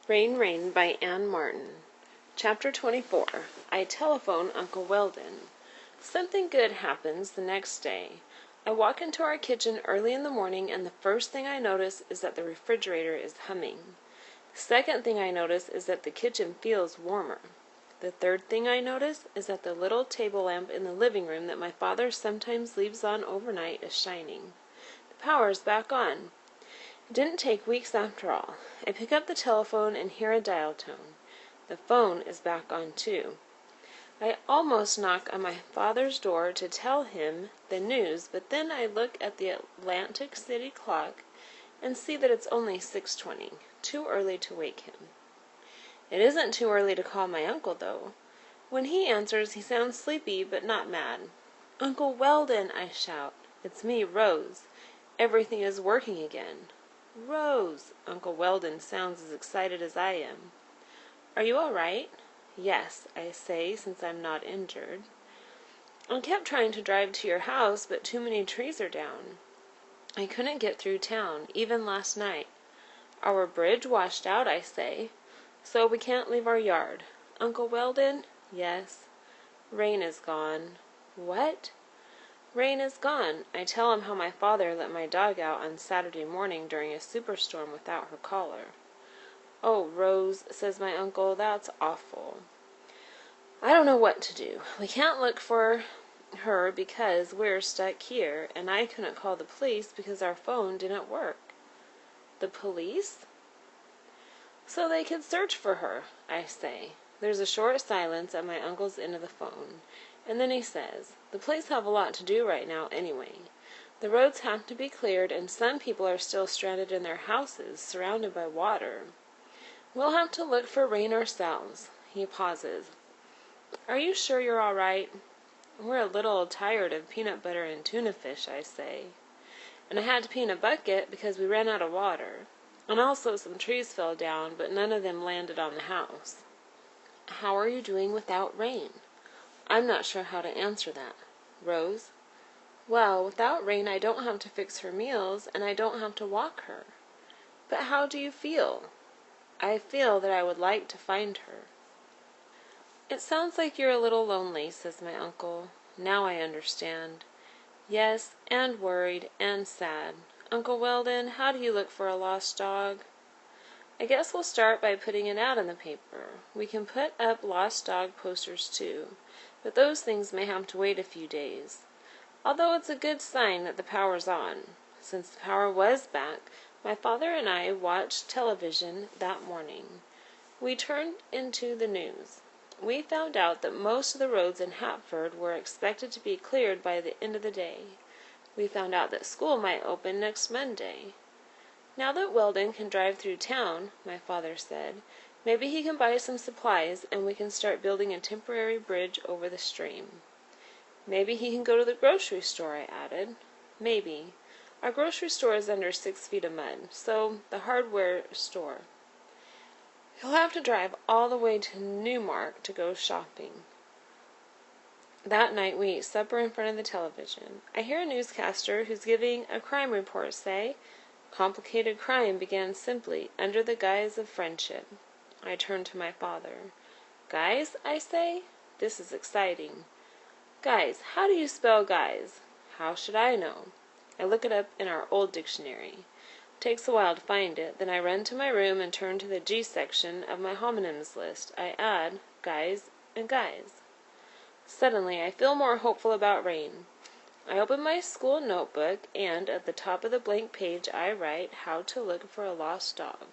Rain, Rain by Anne Martin. Chapter 24. I telephone Uncle Weldon. Something good happens the next day. I walk into our kitchen early in the morning, and the first thing I notice is that the refrigerator is humming. The second thing I notice is that the kitchen feels warmer. The third thing I notice is that the little table lamp in the living room that my father sometimes leaves on overnight is shining. The power's back on. It didn't take weeks after all. I pick up the telephone and hear a dial tone. The phone is back on too. I almost knock on my father's door to tell him the news, but then I look at the Atlantic City clock and see that it's only 6:20, too early to wake him. It isn't too early to call my uncle, though. When he answers, he sounds sleepy but not mad. "Uncle Weldon," I shout. It's me, Rose. Everything is working again. "Rose!" Uncle Weldon sounds as excited as I am. "Are you all right?" "Yes," I say, since I'm not injured. "I kept trying to drive to your house, but too many trees are down. I couldn't get through town, even last night. Our bridge washed out," I say, "so we can't leave our yard. Uncle Weldon?" "Yes." "Rain is gone." "What?" "Rain is gone." I tell him how my father let my dog out on Saturday morning during a superstorm without her collar. "Oh, Rose," says my uncle, "that's awful. I don't know what to do. We can't look for her because we're stuck here, and I couldn't call the police because our phone didn't work." "The police?" "So they could search for her," I say. There's a short silence at my uncle's end of the phone, and then he says, "The police have a lot to do right now anyway. The roads have to be cleared, and some people are still stranded in their houses, surrounded by water. We'll have to look for Rain ourselves." He pauses. "Are you sure you're all right?" "We're a little tired of peanut butter and tuna fish," I say. "And I had to pee in a bucket because we ran out of water. And also some trees fell down, but none of them landed on the house." "How are you doing without Rain?" I'm not sure how to answer that. "Rose?" "Well, without Rain I don't have to fix her meals, and I don't have to walk her." "But how do you feel?" "I feel that I would like to find her." "It sounds like you're a little lonely," says my uncle. Now I understand. "Yes, and worried, and sad. Uncle Weldon, how do you look for a lost dog?" "I guess we'll start by putting an ad in the paper. We can put up lost dog posters too, but those things may have to wait a few days. Although it's a good sign that the power's on. Since the power was back, my father and I watched television that morning. We turned into the news. We found out that most of the roads in Hatford were expected to be cleared by the end of the day. We found out that school might open next Monday. "Now that Weldon can drive through town," my father said, "maybe he can buy some supplies, and we can start building a temporary bridge over the stream." "Maybe he can go to the grocery store," I added. "Maybe. Our grocery store is under 6 feet of mud, so the hardware store. He'll have to drive all the way to Newmark to go shopping." That night we eat supper in front of the television. I hear a newscaster who's giving a crime report say, "Complicated crime began simply, under the guise of friendship." I turn to my father. "Guys?" I say. This is exciting. "Guys. How do you spell guys?" "How should I know?" I look it up in our old dictionary. It takes a while to find it. Then I run to my room and turn to the G section of my homonyms list. I add guys and guys. Suddenly I feel more hopeful about Rain. I open my school notebook, and at the top of the blank page I write, "How to look for a lost dog."